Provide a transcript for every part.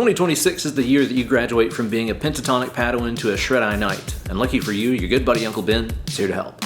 2026 is the year that you graduate from being a pentatonic Padawan to a shred-eye knight. And lucky for you, your good buddy Uncle Ben is here to help.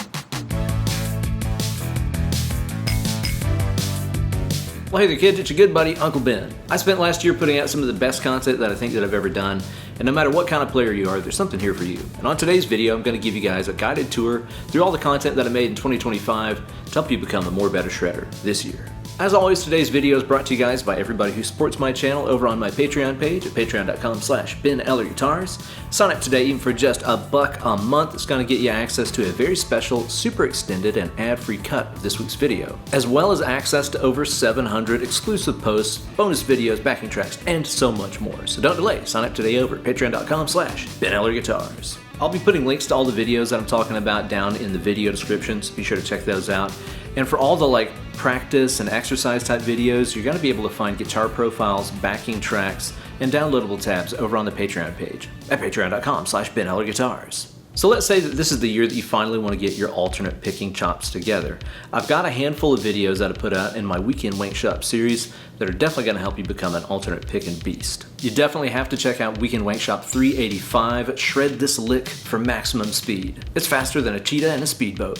Well, hey there kids, it's your good buddy Uncle Ben. I spent last year putting out some of the best content that I think that I've ever done, and no matter what kind of player you are, there's something here for you. And on today's video, I'm going to give you guys a guided tour through all the content that I made in 2025 to help you become a more better shredder this year. As always, today's video is brought to you guys by everybody who supports my channel over on my Patreon page at patreon.com/BenEllerGuitars. Sign up today even for just $1 a month. It's going to get you access to a very special, super extended, and ad-free cut of this week's video, as well as access to over 700 exclusive posts, bonus videos, backing tracks, and so much more. So don't delay. Sign up today over at patreon.com/BenEllerGuitars. I'll be putting links to all the videos that I'm talking about down in the video description, so be sure to check those out. And for all the practice and exercise type videos, you're going to be able to find guitar profiles, backing tracks, and downloadable tabs over on the Patreon page at patreon.com/BenEllerGuitars. So let's say that this is the year that you finally want to get your alternate picking chops together. I've got a handful of videos that I put out in my Weekend Wank Shop series that are definitely going to help you become an alternate picking beast. You definitely have to check out Weekend Wank Shop 385, Shred This Lick for maximum speed. It's faster than a cheetah and a speedboat.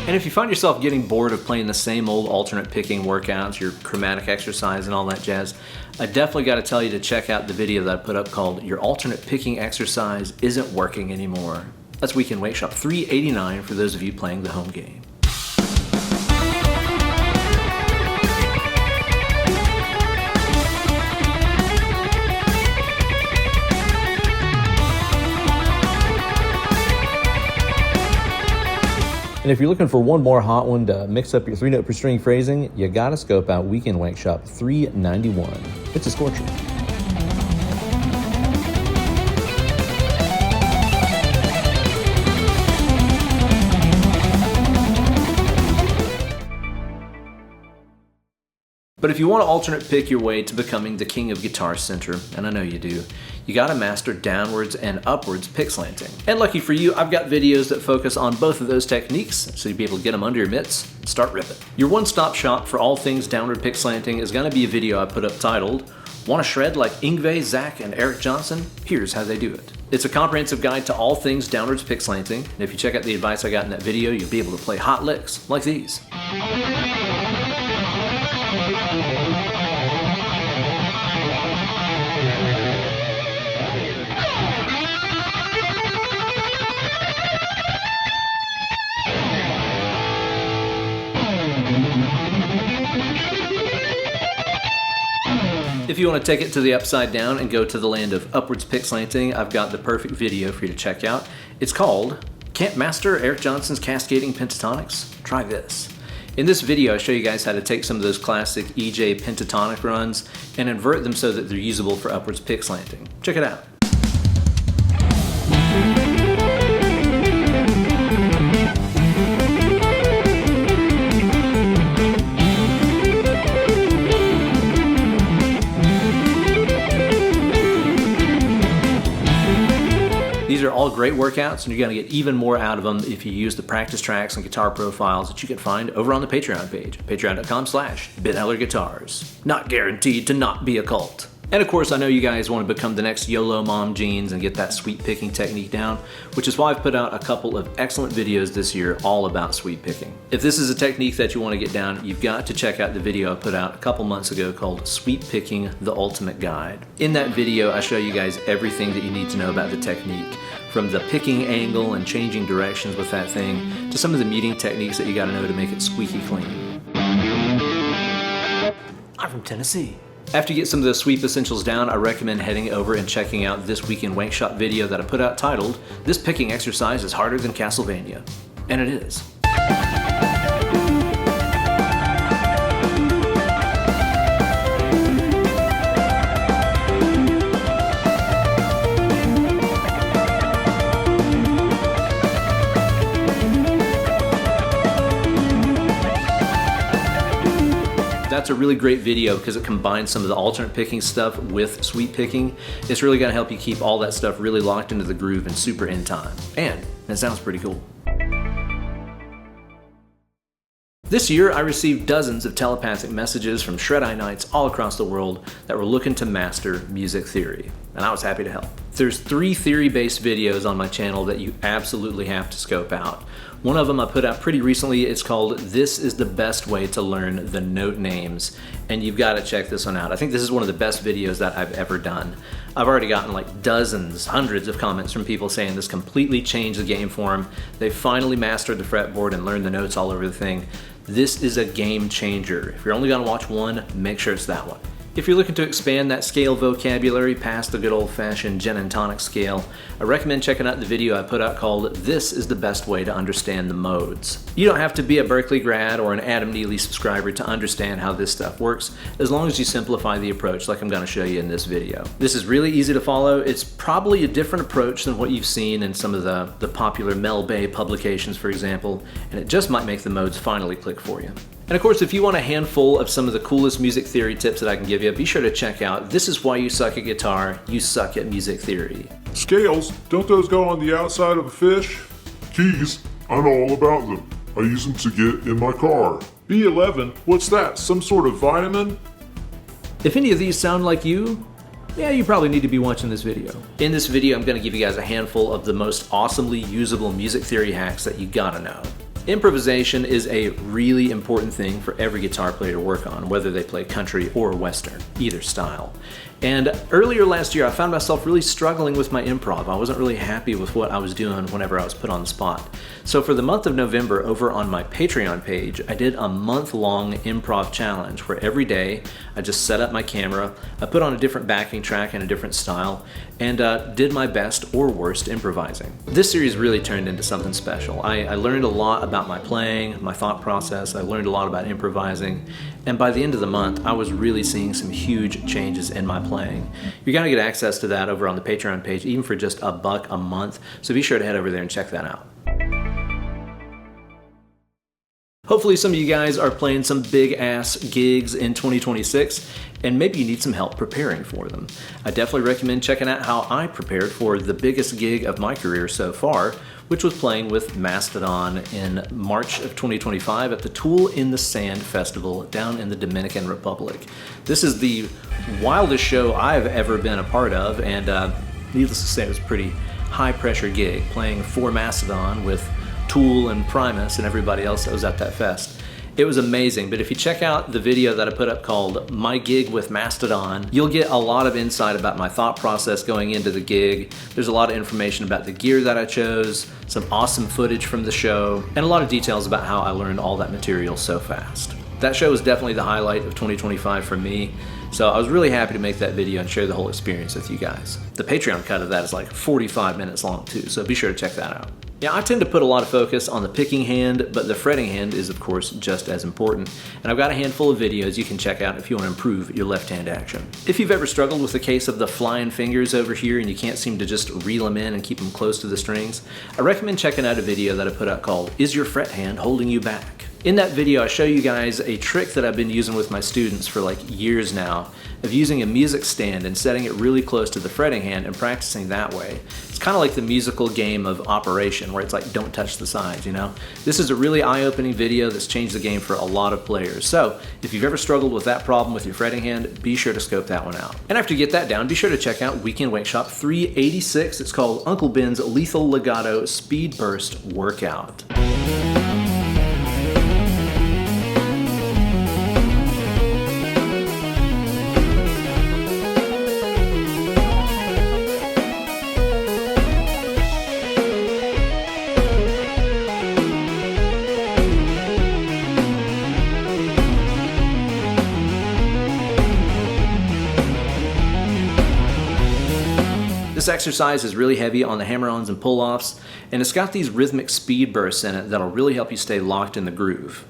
And if you find yourself getting bored of playing the same old alternate picking workouts, your chromatic exercise and all that jazz, I definitely got to tell you to check out the video that I put up called Your Alternate Picking Exercise Isn't Working Anymore. That's Weekend Wank Shop 389 for those of you playing the home game. And if you're looking for one more hot one to mix up your 3-note per string phrasing, you gotta scope out Weekend Wank Shop 391. It's a scorcher. But if you want to alternate pick your way to becoming the king of Guitar Center, and I know you do, you gotta master downwards and upwards pick slanting. And lucky for you, I've got videos that focus on both of those techniques, so you'll be able to get them under your mitts and start ripping. Your one-stop shop for all things downward pick slanting is gonna be a video I put up titled, Want to Shred Like Yngwie, Zach, and Eric Johnson? Here's How They Do It. It's a comprehensive guide to all things downwards pick slanting, and if you check out the advice I got in that video, you'll be able to play hot licks like these. If you want to take it to the upside down and go to the land of upwards pick slanting, I've got the perfect video for you to check out. It's called Can't Master Eric Johnson's Cascading Pentatonics? Try this. In this video, I show you guys how to take some of those classic EJ pentatonic runs and invert them so that they're usable for upwards pick slanting. Check it out. These are all great workouts, and you're going to get even more out of them if you use the practice tracks and guitar profiles that you can find over on the Patreon page, patreon.com/BenEllerGuitars. Not guaranteed to not be a cult. And of course, I know you guys want to become the next YOLO Mom Jeans and get that sweep picking technique down, which is why I've put out a couple of excellent videos this year all about sweep picking. If this is a technique that you want to get down, you've got to check out the video I put out a couple months ago called Sweep Picking, the Ultimate Guide. In that video, I show you guys everything that you need to know about the technique, from the picking angle and changing directions with that thing, to some of the muting techniques that you got to know to make it squeaky clean. I'm from Tennessee. After you get some of those sweep essentials down, I recommend heading over and checking out this Weekend Wank Shop video that I put out titled, This Picking Exercise is Harder Than Castlevania. And it is. that's a really great video because it combines some of the alternate picking stuff with sweep picking. It's really gonna help you keep all that stuff really locked into the groove and super in time. And it sounds pretty cool. This year, I received dozens of telepathic messages from Shred-Eye Knights all across the world that were looking to master music theory, and I was happy to help. There's 3 theory-based videos on my channel that you absolutely have to scope out. One of them I put out pretty recently. It's called "This is the Best Way to Learn the Note Names," and you've got to check this one out. I think this is one of the best videos that I've ever done. I've already gotten like dozens, hundreds of comments from people saying this completely changed the game for them. They finally mastered the fretboard and learned the notes all over the thing. This is a game changer. If you're only gonna watch one, make sure it's that one. If you're looking to expand that scale vocabulary past the good old-fashioned gin and tonic scale, I recommend checking out the video I put out called "This is the Best Way to Understand the Modes." You don't have to be a Berkeley grad or an Adam Neely subscriber to understand how this stuff works, as long as you simplify the approach like I'm gonna show you in this video. This is really easy to follow. It's probably a different approach than what you've seen in some of the popular Mel Bay publications, for example, and it just might make the modes finally click for you. And of course, if you want a handful of some of the coolest music theory tips that I can give you, be sure to check out "This is Why You Suck at Guitar, You Suck at Music Theory." Scales, don't those go on the outside of a fish? Keys, I know all about them. I use them to get in my car. B11, what's that, some sort of vitamin? If any of these sound like you, yeah, you probably need to be watching this video. In this video, I'm gonna give you guys a handful of the most awesomely usable music theory hacks that you gotta know. Improvisation is a really important thing for every guitar player to work on, whether they play country or western, either style. And earlier last year, I found myself really struggling with my improv. I wasn't really happy with what I was doing whenever I was put on the spot. So for the month of November, over on my Patreon page, I did a month-long improv challenge where every day I just set up my camera, I put on a different backing track and a different style, and did my best or worst improvising. This series really turned into something special. I learned a lot about my playing, my thought process. I learned a lot about improvising, and by the end of the month, I was really seeing some huge changes in my playing. You're gonna get access to that over on the Patreon page, even for just $1 a month, so be sure to head over there and check that out. Hopefully some of you guys are playing some big ass gigs in 2026, and maybe you need some help preparing for them. I definitely recommend checking out how I prepared for the biggest gig of my career so far, which was playing with Mastodon in March of 2025 at the Tool in the Sand Festival down in the Dominican Republic. This is the wildest show I've ever been a part of, and needless to say, it was a pretty high pressure gig, playing for Mastodon with Tool and Primus and everybody else that was at that fest. It was amazing, but if you check out the video that I put up called "My Gig with Mastodon," you'll get a lot of insight about my thought process going into the gig. There's a lot of information about the gear that I chose, some awesome footage from the show, and a lot of details about how I learned all that material so fast. That show was definitely the highlight of 2025 for me, so I was really happy to make that video and share the whole experience with you guys. The Patreon cut of that is like 45 minutes long too, so be sure to check that out. Yeah, I tend to put a lot of focus on the picking hand, but the fretting hand is of course just as important. And I've got a handful of videos you can check out if you want to improve your left hand action. If you've ever struggled with the case of the flying fingers over here and you can't seem to just reel them in and keep them close to the strings, I recommend checking out a video that I put out called "Is Your Fret Hand Holding You Back?" In that video, I show you guys a trick that I've been using with my students for like years now, of using a music stand and setting it really close to the fretting hand and practicing that way. It's kind of like the musical game of Operation, where it's like, don't touch the sides, you know? This is a really eye-opening video that's changed the game for a lot of players. So if you've ever struggled with that problem with your fretting hand, be sure to scope that one out. And after you get that down, be sure to check out Weekend Wake Shop 386. It's called Uncle Ben's Lethal Legato Speed Burst Workout. This exercise is really heavy on the hammer-ons and pull-offs, and it's got these rhythmic speed bursts in it that'll really help you stay locked in the groove.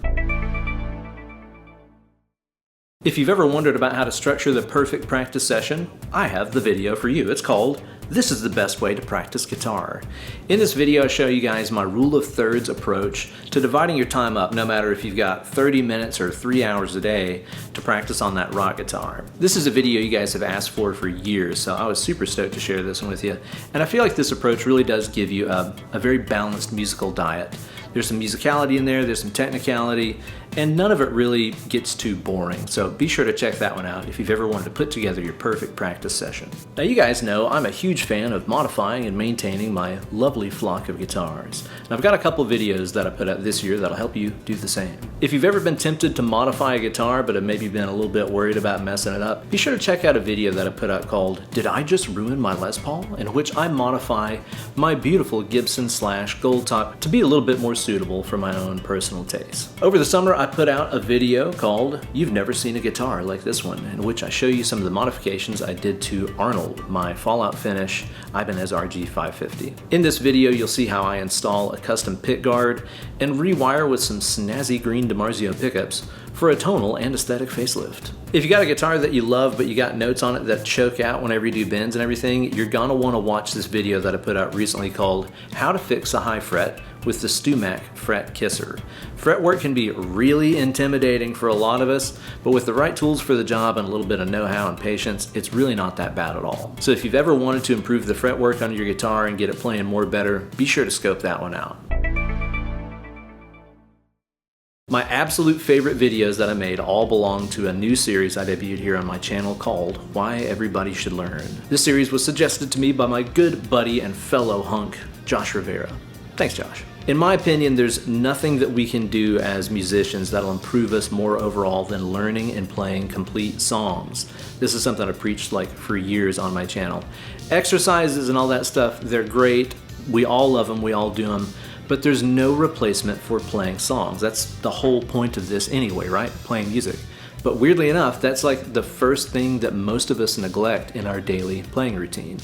If you've ever wondered about how to structure the perfect practice session, I have the video for you. It's called this is the best way to practice guitar. In this video, I show you guys my rule of thirds approach to dividing your time up, no matter if you've got 30 minutes or 3 hours a day to practice on that rock guitar. This is a video you guys have asked for years, so I was super stoked to share this one with you. And I feel like this approach really does give you a very balanced musical diet. There's some musicality in there, there's some technicality, and none of it really gets too boring. So be sure to check that one out if you've ever wanted to put together your perfect practice session. Now you guys know I'm a huge fan of modifying and maintaining my lovely flock of guitars. And I've got a couple videos that I put out this year that'll help you do the same. If you've ever been tempted to modify a guitar but have maybe been a little bit worried about messing it up, be sure to check out a video that I put out called "Did I Just Ruin My Les Paul?" in which I modify my beautiful Gibson Gold Top to be a little bit more suitable for my own personal taste. Over the summer I put out a video called "You've Never Seen a Guitar Like This One," in which I show you some of the modifications I did to Arnold, my Fallout Finish Ibanez RG550. In this video you'll see how I install a custom pick guard and rewire with some snazzy green DiMarzio pickups for a tonal and aesthetic facelift. If you got a guitar that you love but you got notes on it that choke out whenever you do bends and everything, you're gonna want to watch this video that I put out recently called "How to Fix a High Fret with the StewMac Fret Kisser." Fretwork can be really intimidating for a lot of us, but with the right tools for the job and a little bit of know-how and patience, it's really not that bad at all. So if you've ever wanted to improve the fretwork on your guitar and get it playing more better, be sure to scope that one out. My absolute favorite videos that I made all belong to a new series I debuted here on my channel called "Why Everybody Should Learn." This series was suggested to me by my good buddy and fellow hunk, Josh Rivera. Thanks, Josh. In my opinion, there's nothing that we can do as musicians that'll improve us more overall than learning and playing complete songs. This is something I preached for years on my channel. Exercises and all that stuff, they're great. We all love them, we all do them. But there's no replacement for playing songs. That's the whole point of this anyway, right? Playing music. But weirdly enough, that's the first thing that most of us neglect in our daily playing routine.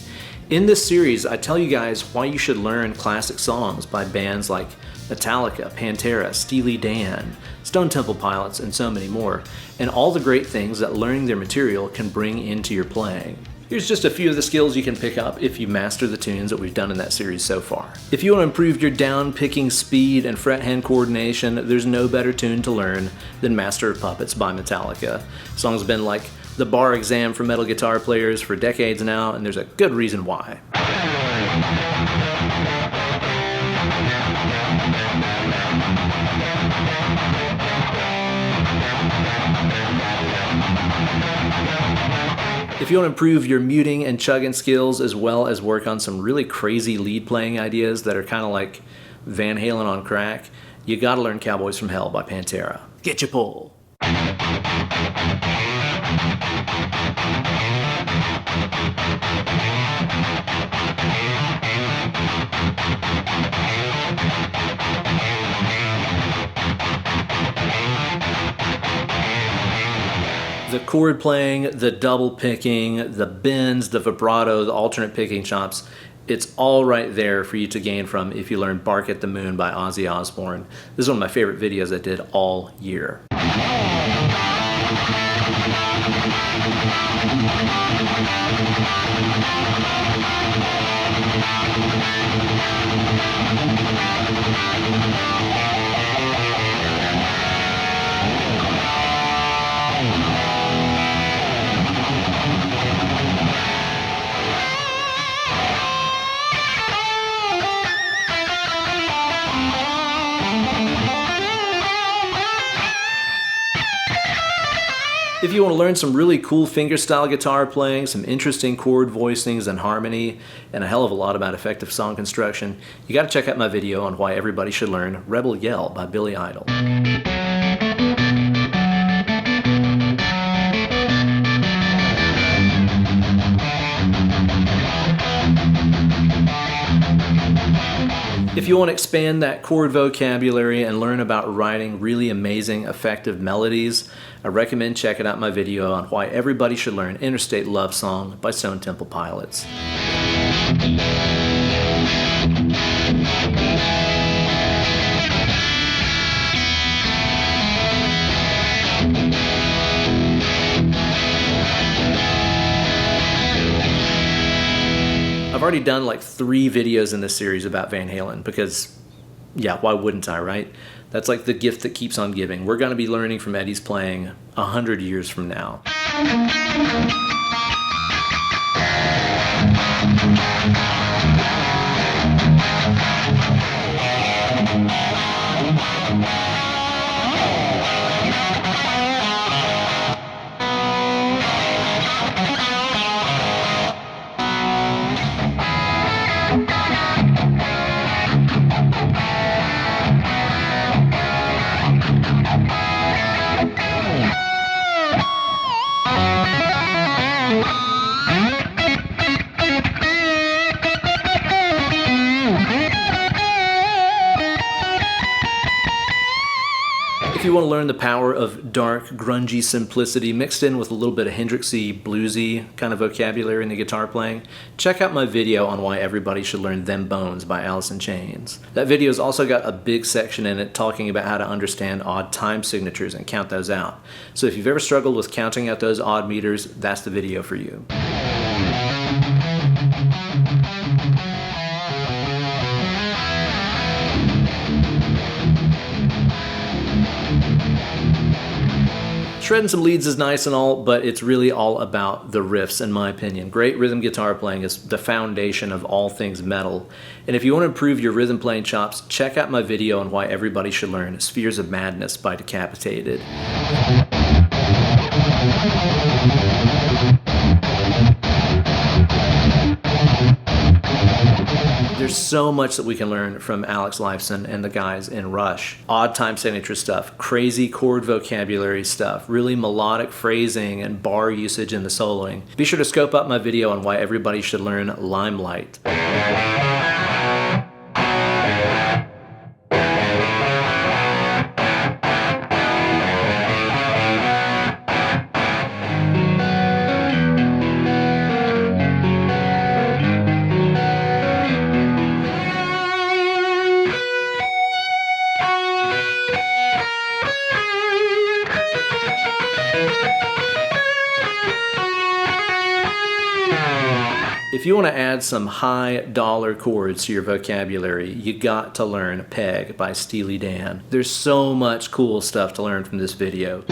In this series, I tell you guys why you should learn classic songs by bands like Metallica, Pantera, Steely Dan, Stone Temple Pilots, and so many more, and all the great things that learning their material can bring into your playing. Here's just a few of the skills you can pick up if you master the tunes that we've done in that series so far. If you want to improve your down picking speed and fret hand coordination, there's no better tune to learn than Master of Puppets by Metallica. The song's been like the bar exam for metal guitar players for decades now, and there's a good reason why. If you want to improve your muting and chugging skills as well as work on some really crazy lead playing ideas that are kind of like Van Halen on crack, you gotta learn Cowboys from Hell by Pantera. Get your pull. The chord playing, the double picking, the bends, the vibrato, the alternate picking chops, it's all right there for you to gain from if you learn Bark at the Moon by Ozzy Osbourne. This is one of my favorite videos I did all year. If you want to learn some really cool fingerstyle guitar playing, some interesting chord voicings and harmony, and a hell of a lot about effective song construction, you got to check out my video on why everybody should learn Rebel Yell by Billy Idol. If you want to expand that chord vocabulary and learn about writing really amazing, effective melodies, I recommend checking out my video on why everybody should learn Interstate Love Song by Stone Temple Pilots. I've already done like 3 videos in this series about Van Halen because, yeah, why wouldn't I, right? That's like the gift that keeps on giving. We're going to be learning from Eddie's playing 100 years from now. If you want to learn the power of dark, grungy simplicity mixed in with a little bit of Hendrixy, bluesy kind of vocabulary in the guitar playing, check out my video on why everybody should learn Them Bones by Alice in Chains. That video's also got a big section in it talking about how to understand odd time signatures and count those out. So if you've ever struggled with counting out those odd meters, that's the video for you. Shredding some leads is nice and all, but it's really all about the riffs, in my opinion. Great rhythm guitar playing is the foundation of all things metal. And if you want to improve your rhythm playing chops, check out my video on why everybody should learn Spheres of Madness by Decapitated. There's so much that we can learn from Alex Lifeson and the guys in Rush. Odd time signature stuff, crazy chord vocabulary stuff, really melodic phrasing and bar usage in the soloing. Be sure to scope up my video on why everybody should learn Limelight. If you want to add some high dollar chords to your vocabulary, you got to learn Peg by Steely Dan. There's so much cool stuff to learn from this video.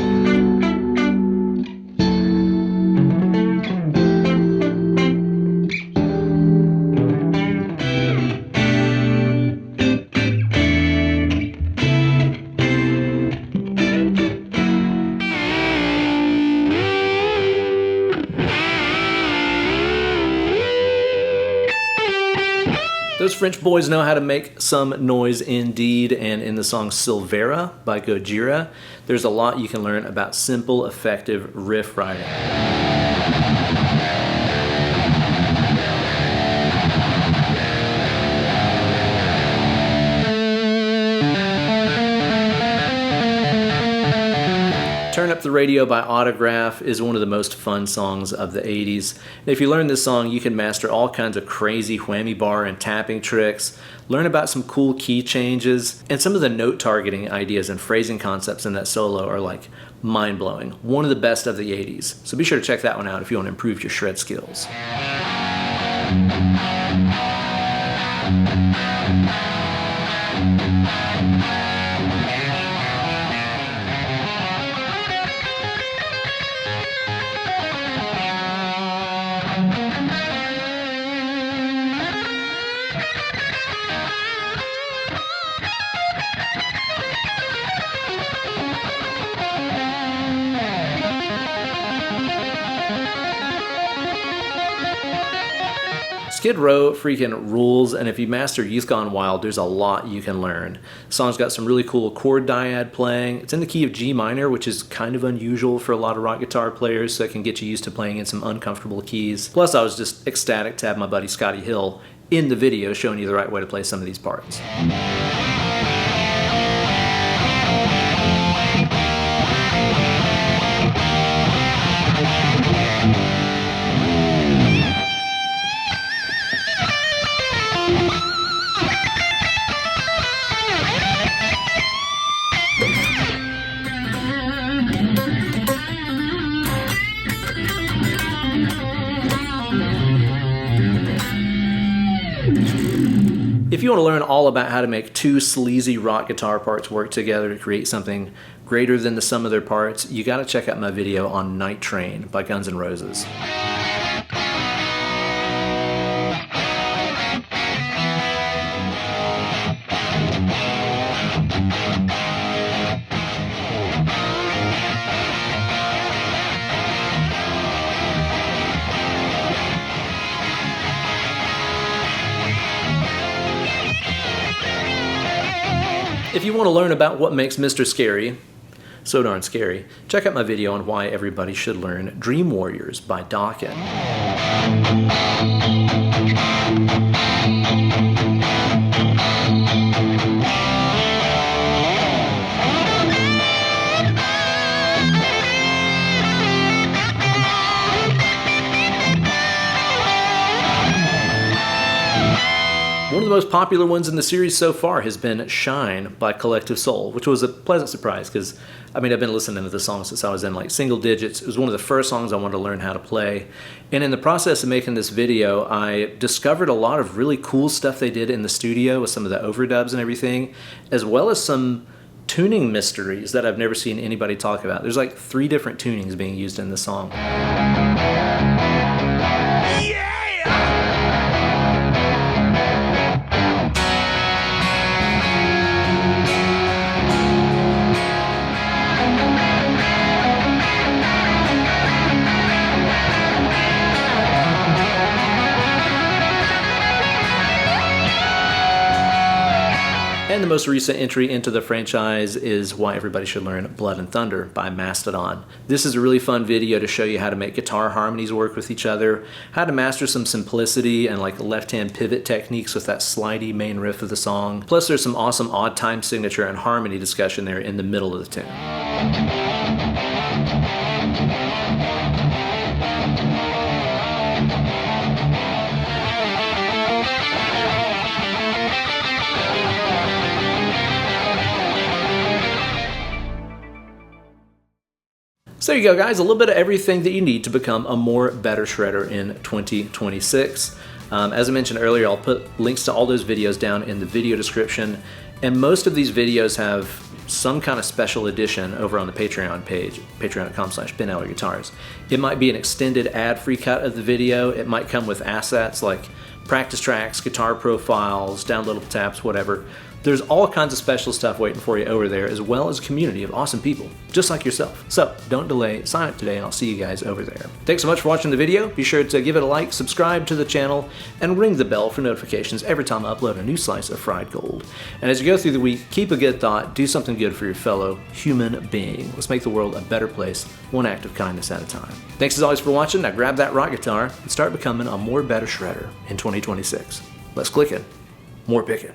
Those French boys know how to make some noise indeed, and in the song Silvera by Gojira, there's a lot you can learn about simple, effective riff writing. Turn Up the Radio by Autograph is one of the most fun songs of the 80s. And if you learn this song, you can master all kinds of crazy whammy bar and tapping tricks, learn about some cool key changes, and some of the note targeting ideas and phrasing concepts in that solo are like mind-blowing. One of the best of the 80s. So be sure to check that one out if you want to improve your shred skills. Skid Row freaking rules, and if you master Youth Gone Wild, there's a lot you can learn. The song's got some really cool chord dyad playing. It's in the key of G minor, which is kind of unusual for a lot of rock guitar players, so it can get you used to playing in some uncomfortable keys. Plus, I was just ecstatic to have my buddy Scotty Hill in the video showing you the right way to play some of these parts. If you want to learn all about how to make two sleazy rock guitar parts work together to create something greater than the sum of their parts, you got to check out my video on Night Train by Guns N' Roses. If you want to learn about what makes Mr. Scary so darn scary, check out my video on why everybody should learn Dream Warriors by Dawkins. One of the most popular ones in the series so far has been Shine by Collective Soul, which was a pleasant surprise because, I've been listening to the song since I was in like single digits. It was one of the first songs I wanted to learn how to play. And in the process of making this video, I discovered a lot of really cool stuff they did in the studio with some of the overdubs and everything, as well as some tuning mysteries that I've never seen anybody talk about. There's like 3 different tunings being used in the song. And the most recent entry into the franchise is Why Everybody Should Learn Blood and Thunder by Mastodon. This is a really fun video to show you how to make guitar harmonies work with each other, how to master some simplicity and like left-hand pivot techniques with that slidey main riff of the song. Plus there's some awesome odd time signature and harmony discussion there in the middle of the tune. So there you go, guys, a little bit of everything that you need to become a more better shredder in 2026. As I mentioned earlier, I'll put links to all those videos down in the video description, and most of these videos have some kind of special edition over on the Patreon page, patreon.com/BenEllerGuitars. It might be an extended ad-free cut of the video. It might come with assets like practice tracks, guitar profiles, downloadable tabs, whatever. There's all kinds of special stuff waiting for you over there, as well as a community of awesome people, just like yourself. So don't delay, sign up today, and I'll see you guys over there. Thanks so much for watching the video. Be sure to give it a like, subscribe to the channel, and ring the bell for notifications every time I upload a new slice of fried gold. And as you go through the week, keep a good thought, do something good for your fellow human being. Let's make the world a better place, one act of kindness at a time. Thanks as always for watching. Now grab that rock guitar and start becoming a more better shredder in 2026. Let's click it. More picking.